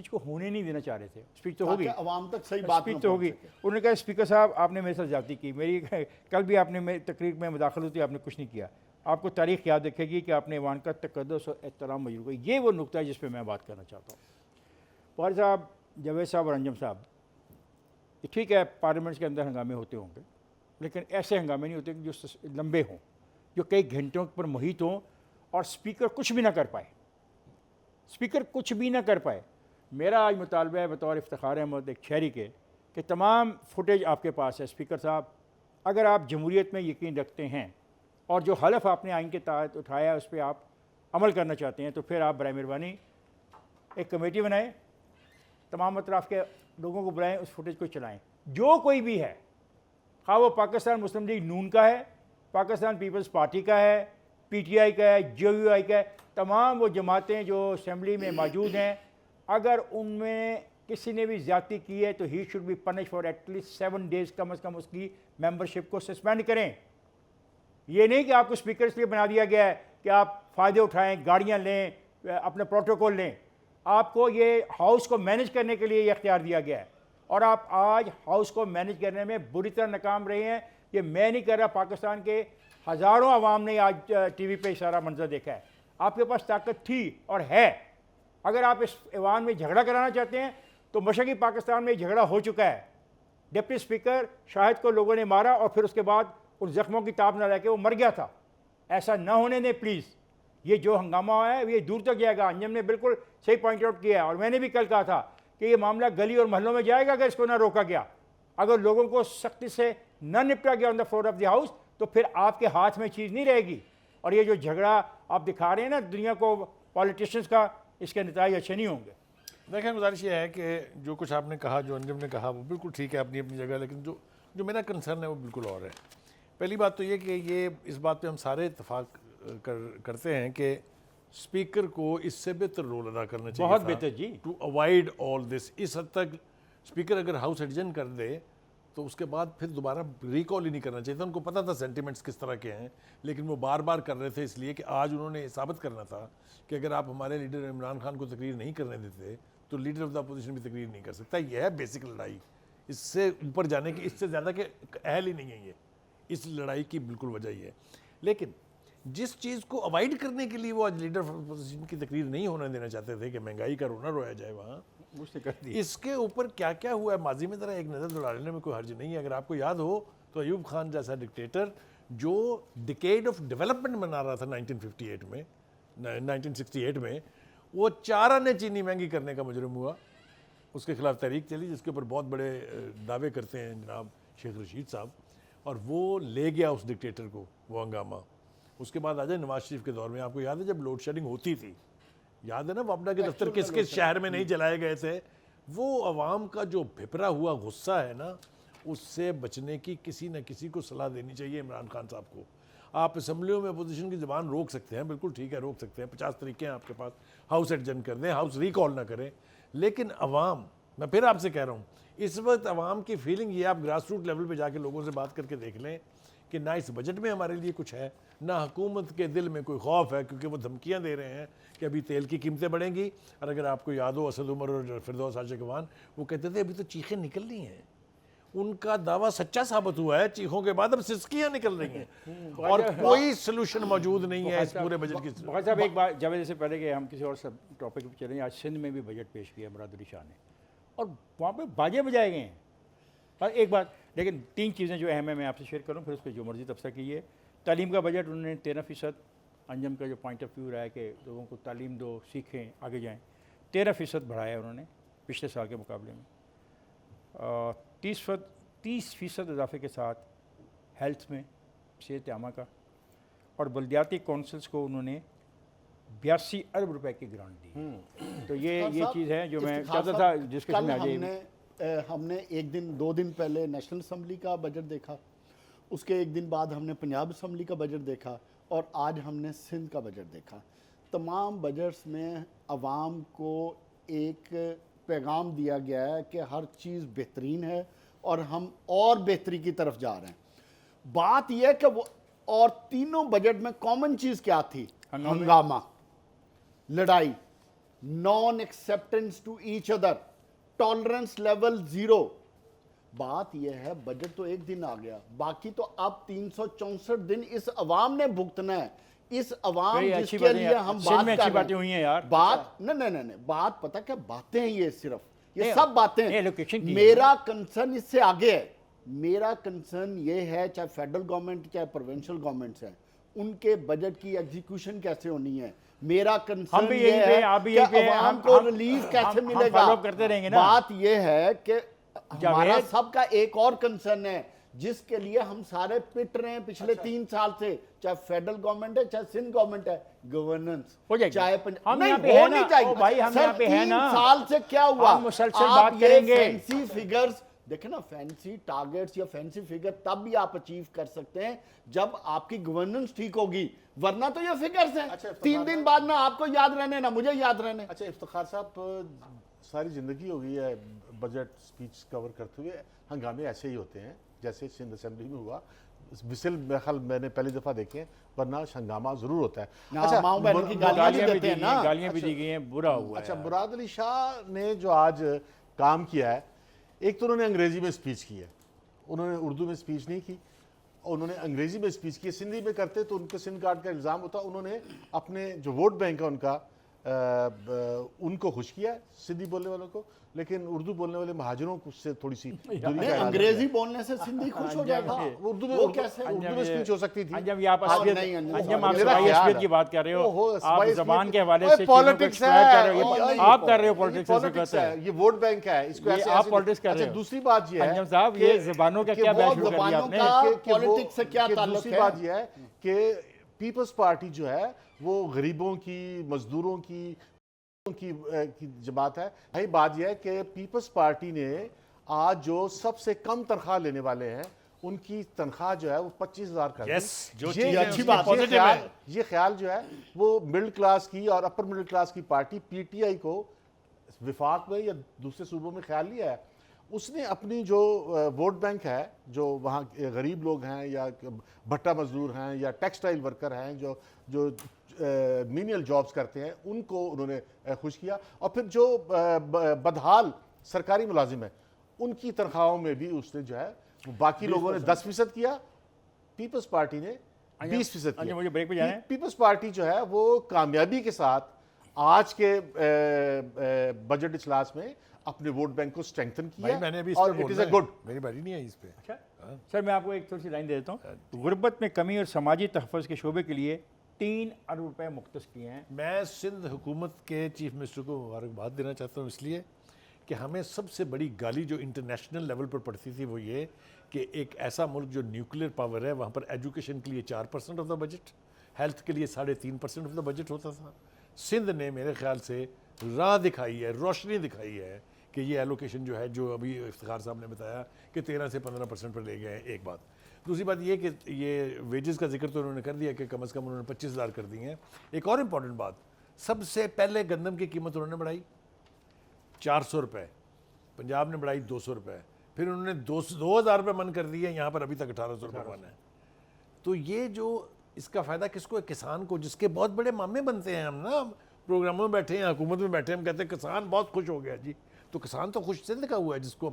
Speaker 6: को होने नहीं देना चाह रहे थे। स्पीच तो होगी,
Speaker 8: अवाम तक सही बात
Speaker 6: स्पीच तो होगी। उन्होंने कहा स्पीकर साहब आपने मेरे साथ ज़्यादती की, मेरी कल भी आपने मेरी तकरीर में मुदाखलत होती, आपने कुछ नहीं किया। आपको तारीख़ याद रखेगी कि आपने ईवान का तक़द्दुस और एहतराम मजरूह किया। ये वो नुकता है जिस पर मैं बात करना चाहता हूँ। फौरी साहब, जावेद साहब और अंजम साहब, ये ठीक है पार्लियामेंट्स के अंदर हंगामे होते होंगे, लेकिन ऐसे हंगामे नहीं होते कि जो लंबे हों, जो कई घंटों पर मुहित हों और स्पीकर कुछ भी ना कर पाए। मेरा आज मुतालबा है बतौर इफ्तिखार अहमद एक शहरी के कि तमाम फुटेज आपके पास है। स्पीकर साहब, अगर आप जमहूरियत में यकीन रखते हैं और जो हलफ आपने आइन के तहत उठाया है उस पर आप अमल करना चाहते हैं, तो फिर आप बराए मेहरबानी एक कमेटी बनाएं, तमाम अतराफ़ के लोगों को बुलाएं, उस फुटेज को चलाएं। जो कोई भी है, ख़ास वो पाकिस्तान मुस्लिम लीग नून का है, पाकिस्तान पीपल्स पार्टी का है, PTI का है, JUI का है, तमाम वो जमातें जो असम्बली में मौजूद हैं, अगर उनमें किसी ने भी ज़्यादती की है तो he should be punish for at least 7 days, कम अज़ कम उसकी मेंबरशिप को सस्पेंड करें। ये नहीं कि आपको स्पीकर इसलिए बना दिया गया है कि आप फ़ायदे उठाएं, गाड़ियाँ लें, अपने प्रोटोकॉल लें। आपको ये हाउस को मैनेज करने के लिए ये इख्तियार दिया गया है, और आप आज हाउस को मैनेज करने में बुरी तरह नाकाम रहे हैं। ये मैं नहीं कर रहा, पाकिस्तान के हज़ारों अवाम ने आज TV पे सारा मंजर देखा है। आपके पास ताकत थी और है। अगर आप इस ऐवान में झगड़ा कराना चाहते हैं तो मशरक़ी पाकिस्तान में झगड़ा हो चुका है। डिप्टी स्पीकर शाहिद को लोगों ने मारा और फिर उसके बाद उन जख्मों की ताब न लेके वो मर गया था। ऐसा न होने दें प्लीज़। ये जो हंगामा है ये दूर तक जाएगा। अंजम ने बिल्कुल सही पॉइंट आउट किया, और मैंने भी कल कहा था कि ये मामला गली और महलों में जाएगा अगर इसको ना रोका गया। अगर लोगों को सख्ती से न निपटा गया on the floor of the house, तो फिर आपके हाथ में चीज़ नहीं रहेगी। और ये जो झगड़ा आप दिखा रहे हैं ना दुनिया को, पॉलिटिशियंस का, इसके नतीजे अच्छे नहीं होंगे।
Speaker 7: देखिए, गुजारिश ये है कि जो कुछ आपने कहा, जो अंजम ने कहा, वो बिल्कुल ठीक है अपनी अपनी जगह, लेकिन जो मेरा कंसर्न है वो बिल्कुल और है। पहली बात तो ये कि ये इस बात पे हम सारे इत्तेफाक करते हैं कि स्पीकर को इससे बेहतर रोल अदा करना चाहिए
Speaker 6: बहुत
Speaker 7: था
Speaker 6: बेहतर जी।
Speaker 7: To avoid all this. इस हद तक स्पीकर अगर हाउस एडजन कर दे तो उसके बाद फिर दोबारा रिकॉल ही नहीं करना चाहिए था। उनको पता था सेंटिमेंट्स किस तरह के हैं, लेकिन वो बार बार कर रहे थे इसलिए कि आज उन्होंने साबित करना था कि अगर आप हमारे लीडर इमरान खान को तकरीर नहीं करने देते तो लीडर ऑफ द अपोजिशन भी तकरीर नहीं कर सकता। यह है बेसिक लड़ाई, इससे ऊपर जाने की, इससे ज़्यादा के अहल ही नहीं है ये। इस लड़ाई की बिल्कुल वजह ही है। लेकिन जिस चीज़ को अवॉइड करने के लिए वो आज लीडर ऑफ अपोजिशन की तकरीर नहीं होने देना चाहते थे कि महंगाई का रोना रोया जाए वहाँ,
Speaker 6: उसने कर दी।
Speaker 7: इसके ऊपर क्या क्या हुआ है माजी में ज़रा एक नज़र दौड़ाने में कोई हर्ज नहीं है। अगर आपको याद हो तो अयूब खान जैसा डिक्टेटर जो डिकेड ऑफ डेवलपमेंट मना रहा था 1968 में, वो 4 आने चीनी महंगी करने का मुजरिम हुआ, उसके खिलाफ तहरीक चली जिसके ऊपर बहुत बड़े दावे करते हैं जनाब शेख रशीद साहब, और वो ले गया उस डिक्टेटर को वो हंगामा। उसके बाद आ जाए नवाज शरीफ के दौर में, आपको याद है जब लोड शेडिंग होती थी, याद है ना वापडा के दफ्तर किस किस शहर में नहीं जलाए गए थे। वो अवाम का जो भिपरा हुआ गुस्सा है ना, उससे बचने की किसी न किसी को सलाह देनी चाहिए इमरान खान साहब को। आप असम्बलियों में अपोजिशन की ज़बान रोक सकते हैं, बिल्कुल ठीक है, रोक सकते हैं, 50 तरीके हैं आपके पास, हाउस एडजन कर दें, हाउस रिकॉल ना करें। लेकिन अवाम, मैं फिर आपसे कह रहा हूँ, इस वक्त अवाम की फीलिंग ये, आप ग्रास रूट लेवल पे जाके लोगों से बात करके देख लें कि ना इस बजट में हमारे लिए कुछ है, ना हुकूमत के दिल में कोई खौफ है, क्योंकि वो धमकियां दे रहे हैं कि अभी तेल की कीमतें बढ़ेंगी। और अगर आपको याद हो असद उमर और फिरदौस आशिक अवान वो कहते थे अभी तो चीखें निकल रही हैं, उनका दावा सच्चा साबित हुआ है, चीखों के बाद अब सिसकियां निकल रही हैं और कोई सोल्यूशन मौजूद नहीं है इस पूरे बजट की।
Speaker 6: भाई साहब एक बात जावेद से पहले कि हम किसी और सब टॉपिक पे चलें, आज सिंध में भी बजट पेश किया मुराद अली शाह ने और वहाँ पे बाजे बजाए गए हैं। और एक बात, लेकिन 3 चीज़ें जो अहम है मैं आपसे शेयर करूँ, फिर उस पर जो मर्जी तबसरा कीजिए। तालीम का बजट उन्होंने 13%, अंजम का जो पॉइंट ऑफ व्यू रहा है कि लोगों को तालीम दो, सीखें, आगे जाएँ, 13% बढ़ाया उन्होंने पिछले साल के मुकाबले में। 30% इजाफे के साथ हेल्थ में सेहत आमा का, और बल्दियाती कौंसल्स को उन्होंने 82 अरब रुपए की ग्रांट दी। तो ये चीज़ है जो मैं चाहता था डिस्कशन में आ जाए।
Speaker 8: हमने 1-2 दिन पहले नेशनल असम्बली का बजट देखा, उसके 1 दिन बाद हमने पंजाब असम्बली का बजट देखा, और आज हमने सिंध का बजट देखा। तमाम बजट्स में आवाम को एक पैगाम दिया गया है कि हर चीज़ बेहतरीन है और हम और बेहतरी की तरफ जा रहे हैं। बात यह है कि वो, और तीनों बजट में कॉमन चीज़ क्या थी? हंगामा, लड़ाई, non acceptance to each other, tolerance level 0। बात यह है बजट तो 1 दिन आ गया, बाकी तो अब 364 दिन इस अवाम ने भुगतना है। इस अवाम जिसके लिए हम बात कर रहे
Speaker 6: बातें हुई हैं यार,
Speaker 8: बात नहीं, बात पता क्या बातें हैं, ये सिर्फ ये सब बातें। मेरा कंसर्न इससे आगे है। मेरा कंसर्न ये है, चाहे फेडरल गवर्नमेंट चाहे प्रोविंशियल गवर्नमेंट्स हैं, उनके बजट की एग्जीक्यूशन कैसे होनी है। मेरा कंसर्न ये है कि अवाम को रिलीफ कैसे मिलेगा।
Speaker 6: करते रहेंगे ना।
Speaker 8: बात ये है कि हमारा सबका एक और कंसर्न है जिसके लिए हम सारे पिट रहे हैं पिछले 3 साल से, चाहे फेडरल गवर्नमेंट है चाहे सिंध गवर्नमेंट है, गवर्नेंस
Speaker 6: हो जाएगी।
Speaker 8: चाहे
Speaker 6: हम
Speaker 8: नहीं
Speaker 6: यहाँ पे है ना,
Speaker 8: चाहिए
Speaker 6: भाई हम यहाँ पे है ना।
Speaker 8: 3 साल से क्या हुआ,
Speaker 6: हम मुसलसल बात करेंगे।
Speaker 8: फैंसी फिगर्स देखे ना, फैंसी टारगेट्स या फैंसी फिगर तब भी आप अचीव कर सकते हैं जब आपकी गवर्नेंस ठीक होगी, वरना तो ये फिगर्स हैं।
Speaker 9: अच्छा,
Speaker 8: 3 दिन बाद ना आपको याद रहने ना मुझे याद रहने।
Speaker 9: अच्छा इफ्तिखार साहब, सारी ज़िंदगी हो गई है बजट स्पीच कवर करते हुए, हंगामे ऐसे ही होते हैं जैसे सिंध असेंबली में हुआ। विसिल ख्याल मैंने पहली दफ़ा देखे हैं, वरना हंगामा ज़रूर होता है। अच्छा,
Speaker 6: गालियां भी दी गई हैं, बुरा हुआ।
Speaker 9: अच्छा, मुराद अली शाह ने जो आज काम किया है, एक तो उन्होंने अंग्रेज़ी में स्पीच की है, उन्होंने उर्दू में स्पीच नहीं की, उन्होंने अंग्रेज़ी में स्पीच की। सिंधी में करते तो उनके सिंध कार्ड का इल्ज़ाम होता। उन्होंने अपने जो वोट बैंक है उनका उनको खुश किया है, सिंधी बोलने वालों को, लेकिन उर्दू बोलने वाले महाजरों से थोड़ी सी दूरी।
Speaker 8: अंग्रेजी बोलने से सिंधी खुश हो जाएगा।
Speaker 9: उर्दू में स्पीच हो सकती थी।
Speaker 6: अंजम आप असलियत की बात कर रहे हो, आप ज़बान के हवाले से
Speaker 9: पॉलिटिक्स है,
Speaker 6: आप कर रहे हो पॉलिटिक्स
Speaker 9: है, ये वोट बैंक है, इसको ऐसे
Speaker 6: आप पॉलिटिक्स कर रहे हो।
Speaker 9: दूसरी बात ये है
Speaker 6: अंजम साहब, ये ज़बानों का क्या बहस शुरू कर दिया आपने?
Speaker 8: पॉलिटिक्स से क्या ताल्लुक है?
Speaker 9: दूसरी बात ये है कि पीपल्स पार्टी जो है वो गरीबों की, मजदूरों की जमात है। भाई बात यह है कि पीपल्स पार्टी ने आज जो सबसे कम तनख्वाह लेने वाले हैं उनकी तनख्वाह जो है वो 25,000 कर दी।
Speaker 7: Yes, जो
Speaker 9: ये
Speaker 7: चीज़
Speaker 8: अच्छी बात है,
Speaker 7: positive है।
Speaker 9: ये ख्याल जो है वो मिडिल क्लास की और अपर मिडिल क्लास की पार्टी पीटीआई को विफाक में या दूसरे सूबों में ख्याल लिया है। उसने अपनी जो वोट बैंक है, जो वहाँ गरीब लोग हैं या भट्टा मजदूर हैं या टेक्सटाइल वर्कर हैं जो मीनियल जॉब्स करते हैं, उनको उन्होंने खुश किया। और फिर जो बदहाल सरकारी मुलाजिम है उनकी तनख्वाहों में भी उसने जो है बाकी लोगों ने 10% किया, पीपल्स पार्टी ने 20% किया।
Speaker 6: मुझे ब्रेक पे जाना है।
Speaker 9: पीपल्स पार्टी जो है वो कामयाबी के साथ आज के बजट इजलास में अपने वोट बैंक को स्ट्रेंथन किया।
Speaker 7: भाई मैंने अभी इस
Speaker 9: और
Speaker 7: पे
Speaker 9: इट इज
Speaker 7: बोलना
Speaker 9: अ
Speaker 7: है।
Speaker 9: गुड।
Speaker 7: मेरी बारी नहीं है इस पे।
Speaker 6: अच्छा सर, मैं आपको एक थोड़ी सी लाइन दे देता हूँ। गुर्बत में कमी और समाजी तहफ़्फ़ुज़ के शोबे के लिए 3 अरब रुपए मुख्तस किए हैं।
Speaker 7: मैं सिंध हुकूमत के चीफ मिनिस्टर को मुबारकबाद देना चाहता हूँ, इसलिए कि हमें सबसे बड़ी गाली जो इंटरनेशनल लेवल पर पड़ती थी वो ये कि एक ऐसा मुल्क जो न्यूक्लियर पावर है, वहाँ पर एजुकेशन के लिए 4% ऑफ द बजट, हेल्थ के लिए 3.5% ऑफ द बजट होता था। सिंध ने मेरे ख्याल से राह दिखाई है, रोशनी दिखाई है कि ये एलोकेशन जो है, जो अभी इफ्तिखार साहब ने बताया कि 13 से 15% पर ले गए हैं। एक बात। दूसरी बात ये कि ये वेजेस का जिक्र तो उन्होंने कर दिया कि कम से कम उन्होंने 25,000 कर दिए हैं। एक और इम्पॉर्टेंट बात, सबसे पहले गंदम की कीमत उन्होंने बढ़ाई 400 रुपये, पंजाब ने बढ़ाई 200 रुपये, फिर उन्होंने 2,000 रुपये मन कर दिए, यहाँ पर अभी तक 1,800 रुपये मन है। तो ये जो इसका फ़ायदा किसको है? किसान को, जिसके बहुत बड़े मामले बनते हैं। हम ना प्रोग्रामों में बैठे हैं, हुकूमत में बैठे हैं, हम कहते हैं किसान बहुत खुश हो गया जी। तो किसान तो खुश सिंध का हुआ है जिसको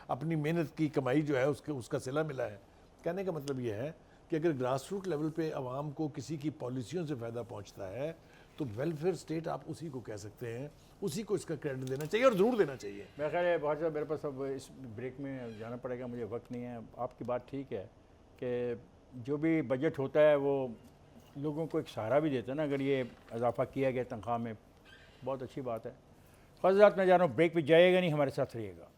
Speaker 7: अपनी मेहनत की कमाई जो है उसका सिला मिला है। कहने का मतलब ये है कि अगर ग्रास रूट लेवल पे आवाम को किसी की पॉलिसियों से फ़ायदा पहुंचता है तो वेलफेयर स्टेट आप उसी को कह सकते हैं, उसी को इसका क्रेडिट देना चाहिए और ज़रूर देना चाहिए।
Speaker 6: मेरा ख्याल है बहुत ज़्यादा मेरे पास अब इस ब्रेक में जाना पड़ेगा, मुझे वक्त नहीं है। आपकी बात ठीक है कि जो भी बजट होता है वो लोगों को एक सहारा भी देता है ना। अगर ये इजाफा किया गया तनख्वाह में, बहुत अच्छी बात है। ख़ास मैं जा रहा हूँ, ब्रेक पे जाइएगा नहीं, हमारे साथ रहिएगा।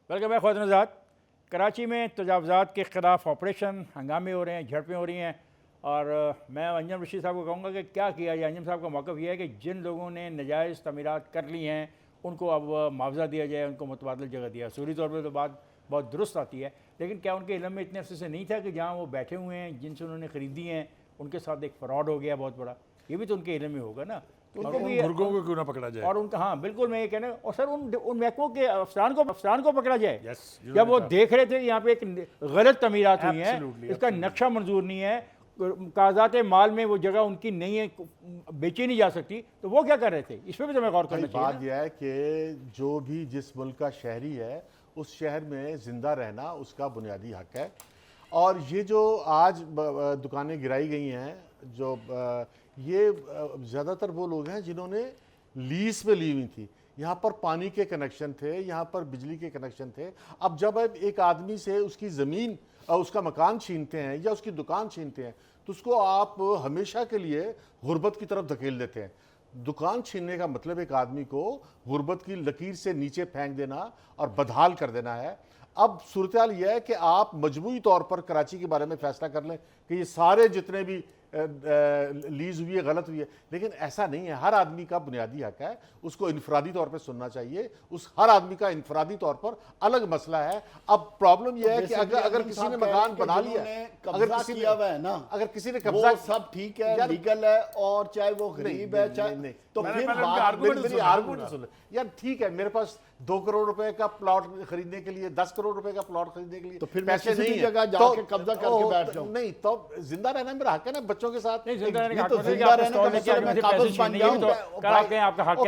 Speaker 6: Welcome back ख़वातीन-ओ-हज़रात। कराची में तजावुज़ात के ख़िलाफ़ ऑपरेशन, हंगामे हो रहे हैं, झड़पें हो रही हैं। और मैं अंजम रशीद साहब को कहूँगा कि क्या किया जाए। अंजम साहब का मौक़िफ़ यह है कि जिन लोगों ने नजायज़ तमीरात कर ली हैं उनको अब मुआवजा दिया जाए, उनको मुतबादल जगह दिया। सूरी तौर पर तो बात बहुत दुरुस्त आती है, लेकिन क्या उनके इल्म में इतने अरसे से नहीं था कि जहाँ वो बैठे हुए हैं, जिनसे उन्होंने ख़रीदी हैं, उनके साथ एक फ्रॉड हो गया बहुत बड़ा? ये भी तो उनके इल्म में होगा ना। तो उनको भी
Speaker 7: मुर्गों को क्यों ना पकड़ा जाए?
Speaker 6: और उनका, हाँ बिल्कुल, मैं ये कहना। और सर उन महकमों के अफसरान को पकड़ा जाए।
Speaker 7: जब
Speaker 6: वो देख रहे थे यहाँ पे एक गलत तमीरात हुई है, इसका नक्शा मंजूर नहीं है, कागजात माल में वो जगह उनकी नहीं है, बेची नहीं जा सकती, तो वो क्या कर रहे थे? इस पर भी तो मैं गौर करना चाहिए।
Speaker 9: बात यह है कि जो भी जिस मुल्क का शहरी है उस शहर में जिंदा रहना उसका बुनियादी हक है। और ये जो आज दुकानें गिराई गई हैं, जो ये ज़्यादातर वो लोग हैं जिन्होंने लीज पे ली हुई थी। यहाँ पर पानी के कनेक्शन थे, यहाँ पर बिजली के कनेक्शन थे। अब जब एक आदमी से उसकी ज़मीन, उसका मकान छीनते हैं या उसकी दुकान छीनते हैं तो उसको आप हमेशा के लिए गुर्बत की तरफ धकेल देते हैं। दुकान छीनने का मतलब एक आदमी को गुर्बत की लकीर से नीचे फेंक देना और बदहाल कर देना है। अब सूरत हाल यह है कि आप मजबूरी तौर पर कराची के बारे में फैसला कर लें कि ये सारे जितने भी लीज हुई है गलत हुई है, लेकिन ऐसा नहीं है। हर आदमी का बुनियादी हक है, उसको इनफरादी तौर पर सुनना चाहिए। उस हर आदमी का इनफरादी तौर पर अलग मसला है। अब प्रॉब्लम यह है कि अगर किसी ने मकान बना लिया, अगर किसी
Speaker 8: किया हुआ है ना,
Speaker 9: अगर किसी ने कब्जा,
Speaker 8: सब ठीक है, लीगल है, और चाहे वो गरीब है, चाहे तो फिर
Speaker 9: आर्गुमेंट सुन यार, ठीक है, मेरे पास 2 करोड़ रुपए का प्लॉट खरीदने के लिए, 10 करोड़ रुपए का प्लॉट खरीदने के लिए
Speaker 8: तो फिर
Speaker 9: पैसे नहीं
Speaker 8: जगह जाके कब्जा करके बैठ जाऊं।
Speaker 9: नहीं, तो जिंदा रहना मेरा हक है ना, बच्चों के साथ।
Speaker 6: जिंदा रहने का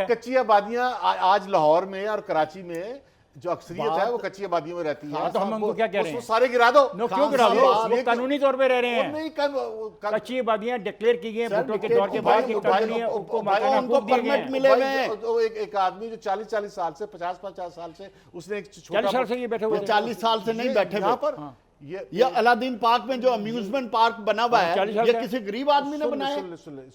Speaker 9: कच्ची आबादियां आज लाहौर में और कराची में जो अक्सरियत है वो कच्ची आबादियों में रहती है।
Speaker 6: तो हम उनको क्या कह रहे हैं?
Speaker 9: सारे गिरा दो।
Speaker 6: क्यों गिरा दो? वो कानूनी तौर पे रह रहे हैं।
Speaker 9: नहीं,
Speaker 6: कच्ची आबादियां डिक्लेयर की गई हैं वोटों के दौर के बाद, उनको
Speaker 8: परमिट मिले हुए हैं।
Speaker 9: एक आदमी जो 40 साल से 50 साल से उसने
Speaker 6: 40 साल से ये बैठे हुए,
Speaker 8: 40 साल से नहीं बैठे
Speaker 9: यहाँ पर
Speaker 8: ये अलादीन पार्क में जो अम्यूजमेंट पार्क बना हुआ है
Speaker 6: 40 साल
Speaker 8: ये
Speaker 6: का
Speaker 8: किसी गरीब आदमी ने बनाया है?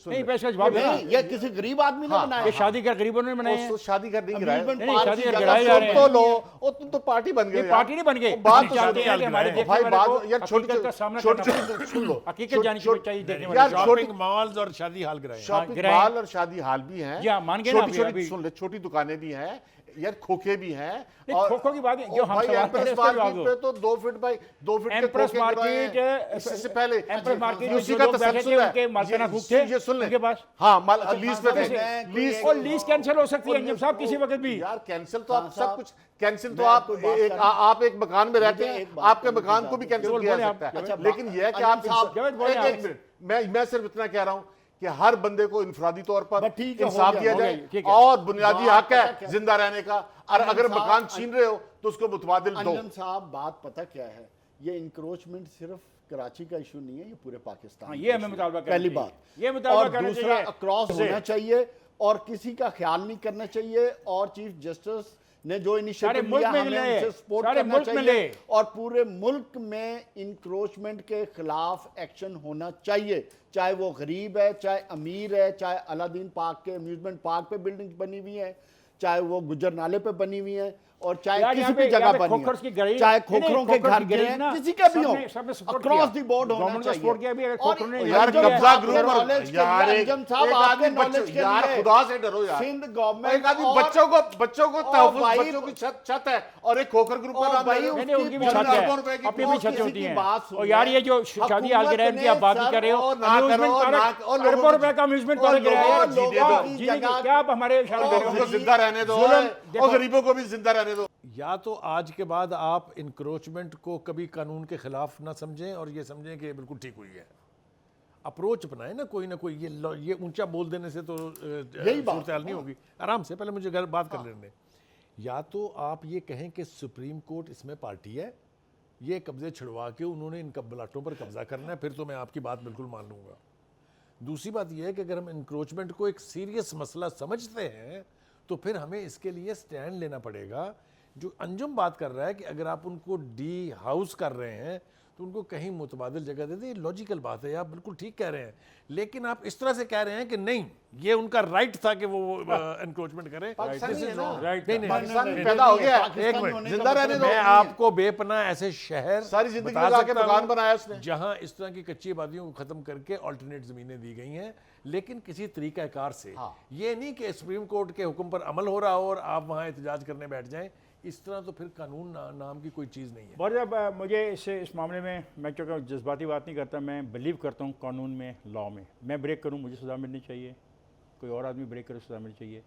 Speaker 6: नहीं, पैसे का जवाब है ना।
Speaker 8: नहीं, ये किसी गरीब आदमी ने बनाया
Speaker 6: ये
Speaker 8: है।
Speaker 6: शादी घर गरीबों ने बनाए हैं।
Speaker 9: शादी घर नहीं गिराया।
Speaker 8: Amusement
Speaker 6: नहीं,
Speaker 8: park
Speaker 6: शादी
Speaker 8: की
Speaker 6: घर
Speaker 8: जगह
Speaker 6: गिराए जा रहे हैं।
Speaker 9: तो लो, ओ तुम तो पार्टी बन गए
Speaker 6: ये
Speaker 9: यार।
Speaker 6: पार्टी नहीं बन गई।
Speaker 9: बात
Speaker 6: हम
Speaker 9: तो
Speaker 6: चाहते
Speaker 9: सुनो
Speaker 6: हैं कि हमारे देखने
Speaker 9: भाई,
Speaker 6: वाले
Speaker 9: बात
Speaker 6: को
Speaker 9: यार
Speaker 6: हकीकत का सामना
Speaker 9: छोटी
Speaker 6: करना पड़ता है।
Speaker 9: सुन लो,
Speaker 6: हकीकत जानी चाहिए देखने वाले
Speaker 9: यार
Speaker 6: को।
Speaker 9: छोटी
Speaker 7: शॉपिंग मॉल्स और शादी हाल गिराए हैं।
Speaker 9: शॉपिंग
Speaker 6: गिराए।
Speaker 9: मॉल और शादी हाल भी हैं।
Speaker 6: जी हाँ, मान गए ना
Speaker 9: छोटी
Speaker 6: अभी-
Speaker 9: छोटी
Speaker 6: अभी।
Speaker 9: सुन ले, छोटी दुकानें भी हैं यार, खोखे भी हैं।
Speaker 6: नहीं, खोखों की बात नहीं, जो हम
Speaker 9: भाई
Speaker 6: सवाल कर
Speaker 9: एम्प्रेस
Speaker 6: रहे हैं, उसका जवाब
Speaker 9: मार्केट
Speaker 6: दो।
Speaker 9: पे तो 2 फीट बाई 2 फीट के
Speaker 6: एम्प्रेस
Speaker 9: खोखे गिराए हैं।
Speaker 6: मार्केट,
Speaker 9: इससे पहले
Speaker 6: एम्प्रेस मार्केट में
Speaker 9: उसी
Speaker 6: जो
Speaker 9: का
Speaker 6: लोग बैठे थे,
Speaker 9: तसलसल है।
Speaker 6: उनके मालिकाना हकूक थे
Speaker 9: ये सुन ले
Speaker 6: उनके पास।
Speaker 9: हाँ, लीज पे
Speaker 8: खान
Speaker 9: थे।
Speaker 8: साहब,
Speaker 9: लीज
Speaker 6: और लीज कैंसिल हो सकती है अंजुम साहब किसी वक्त भी।
Speaker 9: यार कैंसिल तो
Speaker 8: खान
Speaker 9: आप सब
Speaker 8: साहब,
Speaker 9: कुछ कैंसिल तो
Speaker 8: मैं
Speaker 9: आप
Speaker 8: आपको बात
Speaker 9: एक
Speaker 8: करनी-
Speaker 9: आप एक मकान में रहते
Speaker 8: मुझे
Speaker 9: हैं,
Speaker 8: एक बात
Speaker 9: आपके
Speaker 8: करनी
Speaker 9: मकान को भी
Speaker 8: चाहिए।
Speaker 9: कैंसिल
Speaker 6: केवल
Speaker 9: किया
Speaker 6: बोले
Speaker 9: जा
Speaker 6: आप।
Speaker 9: सकता है।
Speaker 8: अच्छा,
Speaker 9: लेकिन यह है कि
Speaker 8: अनंत
Speaker 9: आप
Speaker 8: साहब,
Speaker 6: जवेद बोले आप।
Speaker 9: एक मिनट, मैं सिर्फ इतना कह रहा हूं कि हर बंदे को इनफरादी तौर पर
Speaker 8: बस ठीक है, हो
Speaker 9: इंसाफ
Speaker 8: गया,
Speaker 9: दिया
Speaker 8: हो
Speaker 9: जाए
Speaker 6: गया, ठीक है।
Speaker 9: और बुनियादी
Speaker 8: बात
Speaker 9: हक
Speaker 8: पता
Speaker 9: है
Speaker 8: क्या-
Speaker 9: जिंदा रहने का। और
Speaker 8: अनंत
Speaker 9: अगर
Speaker 8: साहब,
Speaker 9: मकान छीन रहे हो तो उसको मुतबादिल दो।
Speaker 8: अंजन साहब, बात पता क्या है, ये इंक्रोचमेंट सिर्फ कराची का इशू नहीं है, ये पूरे पाकिस्तान
Speaker 6: हाँ,
Speaker 8: का
Speaker 6: ये हमें
Speaker 8: issue है।
Speaker 6: मुतालबा करना
Speaker 8: पहली
Speaker 6: चाहिए।
Speaker 8: बात
Speaker 6: ये मुतालबा
Speaker 8: और
Speaker 6: करना
Speaker 8: दूसरा
Speaker 6: चाहिए।
Speaker 8: अक्रॉस
Speaker 6: से।
Speaker 8: होना चाहिए और किसी का ख्याल नहीं करना चाहिए। और चीफ जस्टिस ने जो
Speaker 6: सारे
Speaker 8: इनिशिएटिव
Speaker 6: मुल्क
Speaker 8: लिया
Speaker 6: में
Speaker 8: हमें
Speaker 6: ले,
Speaker 8: उनसे सपोर्ट
Speaker 6: सारे
Speaker 8: करना
Speaker 6: मुल्क में
Speaker 8: चाहिए
Speaker 6: ले।
Speaker 8: और पूरे मुल्क में इंक्रोचमेंट के खिलाफ एक्शन होना चाहिए, चाहे वो गरीब है, चाहे अमीर है, चाहे अलादीन पार्क के अम्यूजमेंट पार्क पे बिल्डिंग बनी हुई है, चाहे वो गुजर नाले पे बनी हुई है, और चाहे
Speaker 6: यार,
Speaker 8: किसी
Speaker 6: यहाँ
Speaker 8: भी
Speaker 6: पे-
Speaker 8: जगह
Speaker 6: यहाँ पे
Speaker 8: बनी
Speaker 6: खोखर्स की
Speaker 8: है,
Speaker 6: गरीब-
Speaker 8: चाहे
Speaker 6: नहीं, नहीं,
Speaker 8: खोखरों के
Speaker 6: खोखर्स
Speaker 8: घर
Speaker 6: की
Speaker 8: के
Speaker 6: गरीब
Speaker 8: हैं,
Speaker 6: ना,
Speaker 8: किसी का भी हो,
Speaker 6: सबने support
Speaker 8: अक्रॉस
Speaker 6: किया।
Speaker 8: दी बोर्ड होना
Speaker 6: गवर्नमेंट का
Speaker 8: चाहिए।
Speaker 6: support किया भी, अगर
Speaker 8: और
Speaker 6: खोखरों ने-
Speaker 9: यार
Speaker 8: अंजुम
Speaker 9: कब्जा
Speaker 8: साहब,
Speaker 9: ग्रुप और
Speaker 8: knowledge के
Speaker 9: यार
Speaker 8: लिए,
Speaker 9: एक
Speaker 8: अंजुम साहब,
Speaker 9: एक
Speaker 8: आपके
Speaker 9: आदमी
Speaker 8: knowledge के
Speaker 9: यार
Speaker 8: लिए
Speaker 9: खुदा से डरो यार।
Speaker 8: सिंध
Speaker 9: एक
Speaker 8: गवर्नमेंट
Speaker 9: आदमी
Speaker 8: और-
Speaker 9: बच्चों को
Speaker 8: और
Speaker 9: तहफ्फुज़,
Speaker 8: भाई-
Speaker 9: बच्चों की छत है और एक खोखर ग्रुप का
Speaker 8: और
Speaker 9: नाम
Speaker 8: भाई
Speaker 9: ले रहे हो।
Speaker 6: नहीं, नहीं, उनकी भी
Speaker 8: उसकी
Speaker 6: छत है,
Speaker 9: अरबों रुपए की
Speaker 6: अपनी भी
Speaker 8: बहुत
Speaker 6: छतें
Speaker 8: किसी
Speaker 6: होती
Speaker 8: की
Speaker 6: हैं।
Speaker 8: बात सुन
Speaker 6: और यार
Speaker 8: रहे
Speaker 6: ये जो
Speaker 8: हैं।
Speaker 6: शादी हाल गिराए की आप बात भी
Speaker 8: हुकूमत
Speaker 6: कर रहे हो,
Speaker 9: ने ना
Speaker 6: amusement
Speaker 9: करो,
Speaker 6: park,
Speaker 9: ना- और लोगों
Speaker 6: अरबों
Speaker 9: को-
Speaker 6: रुपए का अम्यूजमेंट
Speaker 8: और
Speaker 6: पार्क गिराया यार।
Speaker 8: लोगों
Speaker 6: क्या-
Speaker 8: की
Speaker 6: जीने की-
Speaker 8: जगह-
Speaker 6: क्या आप हमारे इशारे कर रहे
Speaker 9: उनको
Speaker 6: हो?
Speaker 9: जिंदा रहने दो
Speaker 6: जुल्म,
Speaker 9: और
Speaker 6: देखो।
Speaker 9: गरीबों को भी जिंदा रहने दो।
Speaker 7: या तो आज के बाद आप इंक्रोचमेंट को कभी कानून के खिलाफ ना समझें और ये समझें कि ये बिल्कुल ठीक हुई है। अप्रोच अपनाएं ना कोई ये ऊंचा बोल देने से तो
Speaker 8: यही बात
Speaker 7: सूरत हाल नहीं होगी। आराम से पहले मुझे घर बात कर लेने दें। या तो आप ये कहें कि सुप्रीम कोर्ट इसमें पार्टी है, ये कब्जे छुड़वा के उन्होंने इन कब्लाटों पर कब्जा करना है, फिर तो मैं आपकी बात बिल्कुल मान लूँगा। दूसरी बात यह है कि अगर हम इंक्रोचमेंट को एक सीरियस मसला समझते हैं तो फिर हमें इसके लिए स्टैंड लेना पड़ेगा। जो अंजुम बात कर रहा है कि अगर आप उनको डी हाउस कर रहे हैं तो उनको कहीं मुतबादिल जगह दे दें, ये लॉजिकल बात है, आप बिल्कुल ठीक कह रहे हैं। लेकिन आप इस तरह से कह रहे हैं कि नहीं, ये उनका राइट था कि वो एनक्रोचमेंट करें।
Speaker 9: पाकिस्तानी
Speaker 7: This is
Speaker 9: है ना।
Speaker 7: wrong.
Speaker 6: Right.
Speaker 7: नहीं, नहीं,
Speaker 9: पाकिस्तान
Speaker 7: नहीं,
Speaker 9: में
Speaker 7: नहीं,
Speaker 9: पैदा हो गया है।
Speaker 8: पाकिस्तानी
Speaker 7: एक मिनट,
Speaker 8: होने का
Speaker 9: जिंदा रहने
Speaker 8: मतलब
Speaker 9: दो।
Speaker 7: मैं
Speaker 8: नहीं है।
Speaker 7: आपको बेपना ऐसे शहर
Speaker 9: सारी जिंदगी
Speaker 7: बता
Speaker 9: लगा के
Speaker 7: सकता
Speaker 9: मकान
Speaker 7: हूं
Speaker 9: बनाया उसने।
Speaker 7: जहां इस तरह की कच्ची आबादियों को खत्म करके अल्टरनेट जमीनें दी गई हैं, लेकिन किसी तरीकाकार से।
Speaker 9: हाँ।
Speaker 7: ये नहीं कि सुप्रीम कोर्ट के हुक्म पर अमल हो रहा हो और आप वहां एहतजाज करने बैठ जाएं। इस तरह तो फिर कानून नाम की कोई चीज़ नहीं है।
Speaker 6: बहुत ज़्यादा मुझे इस मामले में, मैं चूँकि जज्बाती बात नहीं करता, मैं बिलीव करता हूँ कानून में, लॉ में। मैं ब्रेक करूँ मुझे सज़ा मिलनी चाहिए, कोई और आदमी ब्रेक करे सज़ा मिलनी चाहिए।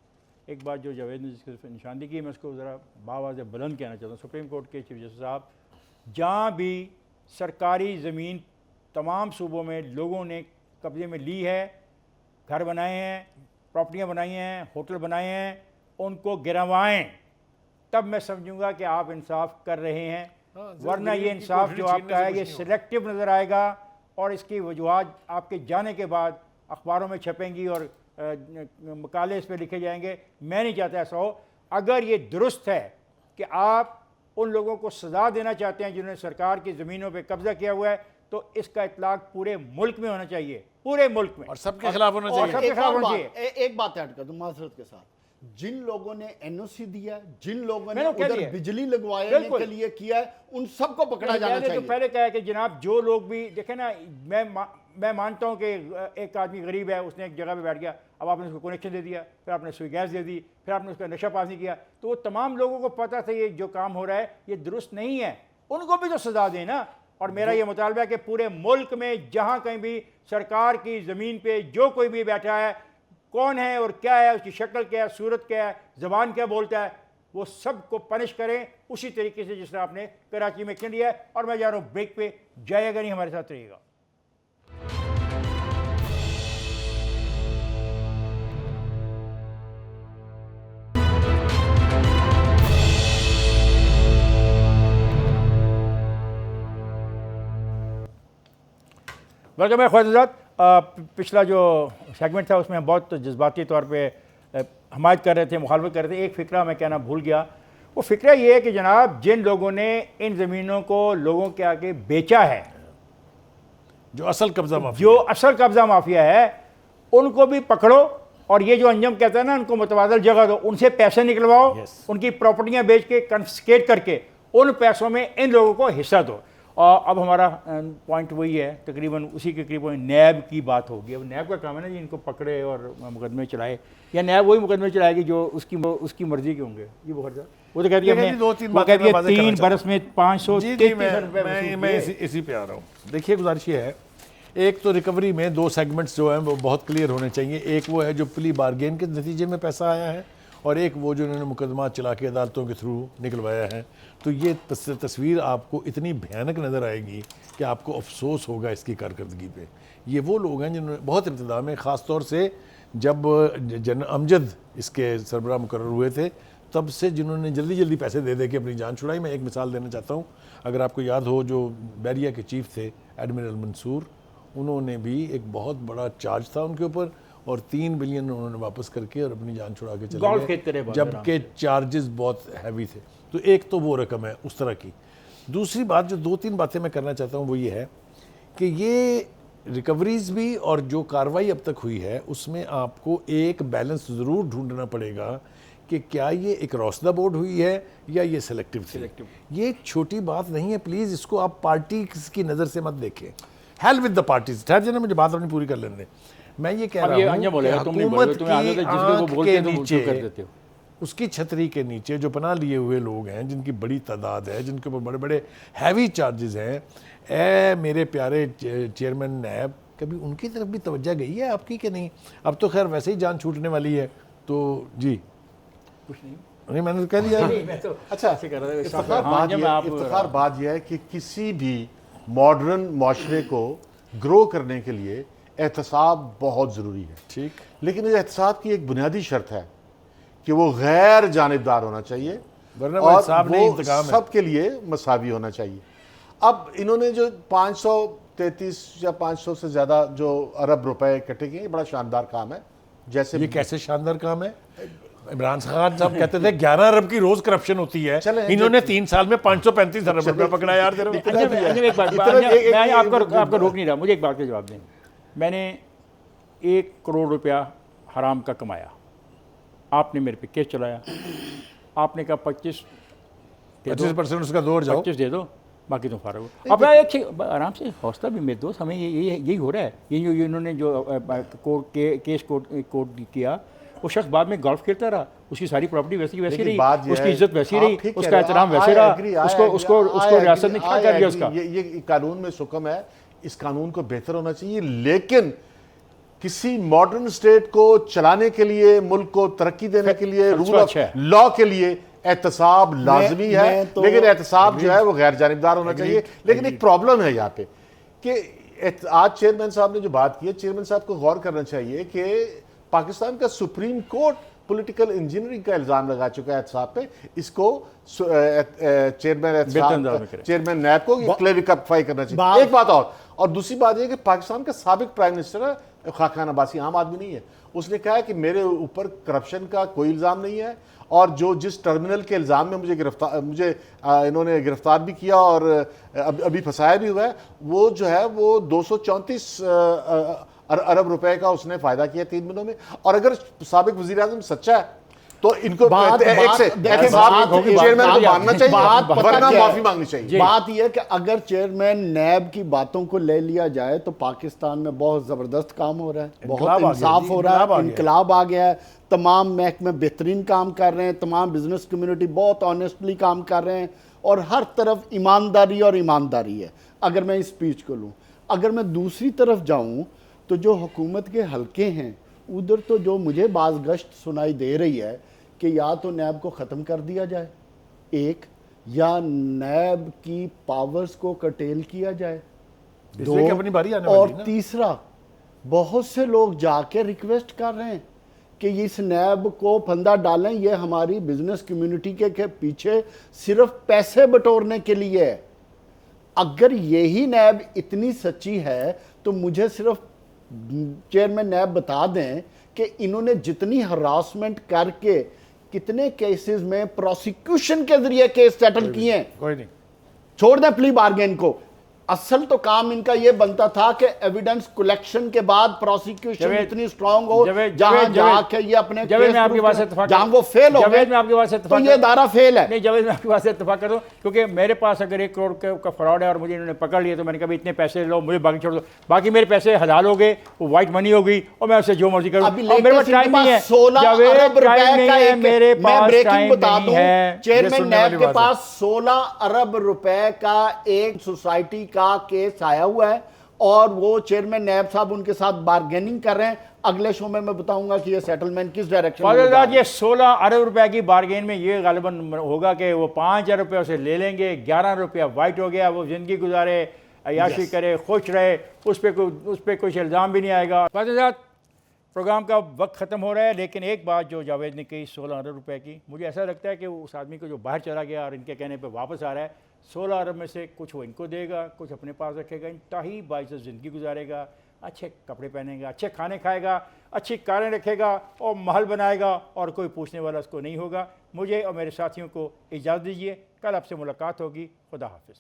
Speaker 6: एक बात जो जावेद ने जिसकी निशानदी की, मैं उसको ज़रा बावाज़ बुलंद कहना चाहता हूँ। सुप्रीम कोर्ट के चीफ जस्टिस साहब, जहाँ भी सरकारी ज़मीन तमाम सूबों में लोगों ने कब्ज़े में ली है, घर बनाए हैं, प्रॉपर्टियाँ बनाई हैं, होटल बनाए हैं, उनको गिरवाएँ, तब मैं समझूंगा कि आप इंसाफ कर रहे हैं। वरना ये इंसाफ जो आपका है ये सिलेक्टिव नज़र आएगा और इसकी वजूहत आपके जाने के बाद अखबारों में छपेंगी और मकाले इस पर लिखे जाएंगे। मैं नहीं चाहता ऐसा हो। अगर ये दुरुस्त है कि आप उन लोगों को सज़ा देना चाहते हैं जिन्होंने सरकार की ज़मीनों पर कब्जा किया हुआ है, तो इसका इतलाक पूरे मुल्क में होना चाहिए, पूरे मुल्क में,
Speaker 7: और सबके खिलाफ होना
Speaker 8: और
Speaker 7: चाहिए।
Speaker 8: एक और बात,
Speaker 6: चाहिए।
Speaker 8: एक बात ऐड कर दूं माजरत के साथ, जिन लोगों ने एनओसी दिया, जिन लोगों ने
Speaker 6: मैंने कह
Speaker 8: उधर
Speaker 6: दिया।
Speaker 8: बिजली लगवाने
Speaker 6: बिल्कुल।
Speaker 8: के लिए किया है, उन सबको पकड़ा जाना
Speaker 6: मैंने
Speaker 8: चाहिए।
Speaker 6: तो पहले कहा है कि जनाब जो लोग भी देखें ना, मैं मानता हूं कि एक आदमी गरीब है, उसने एक जगह पे बैठ गया, अब आपने उसको कनेक्शन दे दिया, फिर आपने सुई गैस दे दी, फिर आपने उसका नशा पास नहीं किया, तो वो तमाम लोगों को पता था ये जो काम हो रहा है ये दुरुस्त नहीं है, उनको भी तो सजा दें ना। और मेरा ये मुतालबा है कि पूरे मुल्क में जहाँ कहीं भी सरकार की ज़मीन पे जो कोई भी बैठा है, कौन है और क्या है, उसकी शक्ल क्या है, सूरत क्या है, ज़बान क्या बोलता है, वो सबको पनिश करें उसी तरीके से जिस तरह आपने कराची में एक्शन लिया है। और मैं जा रहा हूँ ब्रेक पे, जाइएगा नहीं, हमारे साथ रहिएगा। वेलकम है ख्वाजात। पिछला जो सेगमेंट था उसमें हम बहुत जज्बाती तौर पे हमायत कर रहे थे, मुखालफत कर रहे थे। एक फ़िक्रा मैं कहना भूल गया, वो फिक्र ये है कि जनाब जिन लोगों ने इन ज़मीनों को लोगों के आगे बेचा है,
Speaker 7: जो असल कब्जा माफिया,
Speaker 6: जो असल कब्जा माफिया है, उनको भी पकड़ो और ये जो अंजम कहता है ना, उनको मुतबादल जगह दो, उनसे पैसे निकलवाओ, उनकी प्रॉपर्टियां बेच के कन्फिस्केट करके उन पैसों में इन लोगों को हिस्सा दो। और अब हमारा पॉइंट वही है, तकरीबन उसी के करीब नैब की बात होगी। अब नैब का काम है ना जी, इनको पकड़े और मुकदमे चलाए, या नैब वही मुकदमे चलाएगी जो उसकी मर्जी के होंगे। ये वो तो कहती है 3 बरस में 533
Speaker 7: मैं इसी पे आ रहा हूँ। देखिए गुजारिश ये है, एक तो रिकवरी में 2 सेगमेंट्स जो हैं वो बहुत क्लियर होने चाहिए। एक वो है जो प्ली बारगेन के नतीजे में पैसा आया है, और एक वो जो इन्होंने मुकदमा चला के अदालतों के थ्रू निकलवाया है। तो ये तस्वीर आपको इतनी भयानक नज़र आएगी कि आपको अफसोस होगा इसकी कारकर्दगी पे। ये वो लोग हैं जिन्होंने बहुत इब्तिदा में, ख़ास तौर से जब जनरल अमजद इसके सरबराह मुकर्रर हुए थे, तब से जिन्होंने जल्दी जल्दी पैसे दे दे के अपनी जान छुड़ाई। मैं एक मिसाल देना चाहता हूँ, अगर आपको याद हो, जो बैरिया के चीफ थे एडमिरल मंसूर, उन्होंने भी एक बहुत बड़ा चार्ज था उनके ऊपर, और 3 बिलियन उन्होंने वापस करके और अपनी जान छुड़ा के चले गए, जबकि चार्जेस बहुत हैवी थे। तो एक तो वो रकम है उस तरह की। दूसरी बात, जो 2-3 बातें मैं करना चाहता हूँ, वो ये है कि ये रिकवरीज भी और जो कार्रवाई अब तक हुई है उसमें आपको एक बैलेंस ज़रूर ढूंढना पड़ेगा कि क्या ये एक रौसदा बोर्ड हुई है या ये सिलेक्टिव थी। ये एक छोटी बात नहीं है, प्लीज़ इसको आप पार्टी की नज़र से मत देखें। Hell with the parties. ठहर जाना, मुझे बात अपनी पूरी कर लेने। मैं ये कह रहा हूँ हुकूमत की आंख के नीचे, उसकी छतरी के नीचे जो पनाह लिए हुए लोग हैं, जिनकी बड़ी तादाद है, जिनके ऊपर बड़े बड़े हैवी चार्जेस हैं, ए मेरे प्यारे चेयरमैन नैब, कभी उनकी तरफ भी तवज्जो गई है आपकी कि नहीं? अब तो खैर वैसे ही जान छूटने वाली है, तो जी
Speaker 6: कुछ
Speaker 7: नहीं मैंने तो कह दिया।
Speaker 9: तो अच्छा, इफ्तिखार बात यह है कि किसी भी मॉडर्न माशरे को ग्रो करने के लिए एहतसाब बहुत ज़रूरी है, ठीक, लेकिन इस एहतसाब की एक बुनियादी शर्त है कि वो गैर जानिबदार होना चाहिए, वरना और वो सबके लिए मसावी होना चाहिए। अब इन्होंने जो 533 या 500 से ज़्यादा जो अरब रुपए इकट्ठे किए, बड़ा शानदार काम है। जैसे
Speaker 7: ये कैसे शानदार काम है? इमरान खान साहब कहते थे 11 अरब की रोज करप्शन होती है, इन्होंने 3 साल में 535 अरब रुपया पकड़ा यार।
Speaker 6: मैं आपका रोक नहीं रहा, मुझे एक बात का जवाब दें। मैंने 1 करोड़ रुपया हराम का कमाया, आपने मेरे पे केस चलाया, आपने कहा 25%
Speaker 7: उसका दौर जाओ,
Speaker 6: 25 दे दो, बाकी तुम फारग हो। अब एक आराम से हौसला भी मेरे दोस्त, हमें यही हो रहा है। ये जो इन्होंने जो केस कोर्ट किया, वो शख्स बाद में गोल्फ खेलता रहा, उसकी सारी प्रॉपर्टी वैसी रही, उसकी इज्जत वैसी रही, उसका एहतराम वैसे रहा, उसको रियासत ने क्या कर दिया उसका।
Speaker 9: ये कानून में सुकम है, इस कानून को बेहतर होना चाहिए, लेकिन किसी मॉडर्न स्टेट को चलाने के लिए, मुल्क को तरक्की देने के लिए, रूल ऑफ लॉ के लिए एहतसाब लाजमी है, लेकिन एहतसाब जो है वो गैर जानिबदार होना चाहिए। लेकिन एक प्रॉब्लम है यहाँ पे कि आज चेयरमैन साहब ने जो बात की है, चेयरमैन साहब को गौर करना चाहिए कि पाकिस्तान का सुप्रीम कोर्ट पॉलिटिकल इंजीनियरिंग का इल्जाम लगा चुका है एहतसाब पे, इसको चेयरमैन नैब को क्लेरिफाई करना चाहिए। एक बात और दूसरी बात यह कि पाकिस्तान का साबिक प्राइम मिनिस्टर है खाकान अब्बासी, आम आदमी नहीं है, उसने कहा है कि मेरे ऊपर करप्शन का कोई इल्ज़ाम नहीं है, और जिस टर्मिनल के इल्ज़ाम में मुझे इन्होंने गिरफ्तार भी किया और अभी फंसाया भी हुआ है, वो जो है वो 234 अरब रुपए का उसने फायदा किया 3 महीनों में। और अगर साबिक वजीर आज़म सच्चा है तो इनको चेयरमैन को मानना चाहिए, वरना माफी मांगनी चाहिए।
Speaker 8: बात यह कि अगर चेयरमैन नैब की बातों को ले लिया जाए तो पाकिस्तान में बहुत जबरदस्त काम हो रहा है, बहुत इंसाफ हो रहा है, इनकलाब आ गया है, तमाम महकमे बेहतरीन काम कर रहे हैं, तमाम बिजनेस कम्युनिटी बहुत ऑनेस्टली काम कर रहे हैं, और हर तरफ ईमानदारी और ईमानदारी है। अगर मैं इस स्पीच को लूँ, अगर मैं दूसरी तरफ जाऊँ तो जो हुकूमत के हलके हैं उधर तो जो मुझे बाज़ गश्त सुनाई दे रही है कि या तो नैब को ख़त्म कर दिया जाए, एक, या नैब की पावर्स को कर्टेल किया जाए, दो,
Speaker 7: अपनी बारी आने
Speaker 8: और
Speaker 7: वाली
Speaker 8: तीसरा, बहुत से लोग जाके रिक्वेस्ट कर रहे हैं कि इस नैब को फंदा डालें, ये हमारी बिजनेस कम्युनिटी के पीछे सिर्फ पैसे बटोरने के लिए है। अगर यही नैब इतनी सच्ची है तो मुझे सिर्फ चेयरमैन नैब बता दें कि इन्होंने जितनी हरासमेंट करके कितने केसेस में प्रोसिक्यूशन के जरिए केस सेटल किए हैं?
Speaker 6: कोई नहीं।
Speaker 8: छोड़ दें प्ली बार्गेन को, असल तो काम इनका यह बनता था कि एविडेंस कलेक्शन के बाद प्रोसिक्यूशन इतनी स्ट्रांग हो जहां जाके ये अपने
Speaker 6: जवेद में आपकी बात से इत्तेफाक
Speaker 8: जहां वो फेल हो गए,
Speaker 6: जवेद में आपकी बात से
Speaker 8: तो ये दायरा फेल है।
Speaker 6: नहीं, जवेद में आपकी बात से इत्तेफाक करूं, क्योंकि मेरे पास अगर 1 करोड़ का फ्रॉड है और मुझे इन्होंने पकड़ लिया तो मैंने कहा इतने पैसे लो, मुझे बाकी छोड़ दो, बाकी मेरे पैसे हलाल हो गए, वो व्हाइट मनी हो गई और मैं उससे जो मर्जी करूं। मेरे पास टाइम नहीं है,
Speaker 8: 16 अरब रुपए का एक,
Speaker 6: मेरे
Speaker 8: मैं
Speaker 6: पास
Speaker 8: ब्रेकिंग बता दूं,
Speaker 6: है।
Speaker 8: चेयरमैन नैब के पास 16 अरब रुपए का एक सोसाइटी का केस आया हुआ है और वो चेयरमैन नैब साहब उनके साथ बार्गेनिंग कर रहे हैं। अगले शो में मैं बताऊंगा कि ये सेटलमेंट किस डायरेक्शन में जा रहा है।
Speaker 6: ये 16 अरब रुपए की बार्गेन में ये गालिबन होगा कि वो 5,000 रुपये उसे ले लेंगे, 11 रुपया वाइट हो गया, वो जिंदगी गुजारे, अयाशी करे, खुश रहे, उस पर कुछ इल्ज़ाम भी नहीं आएगा। प्रोग्राम का वक्त ख़त्म हो रहा है, लेकिन एक बात जो जावेद ने कही 16 अरब रुपए की, मुझे ऐसा लगता है कि उस आदमी को जो बाहर चला गया और इनके कहने पे वापस आ रहा है, 16 अरब में से कुछ वो इनको देगा, कुछ अपने पास रखेगा, इंतहाई बाइज़्ज़त ज़िंदगी गुजारेगा, अच्छे कपड़े पहनेगा, अच्छे खाने खाएगा, अच्छी कारें रखेगा और महल बनाएगा और कोई पूछने वाला उसको नहीं होगा। मुझे और मेरे साथियों को इजाज़त दीजिए, कल आपसे मुलाकात होगी। खुदा हाफिज़।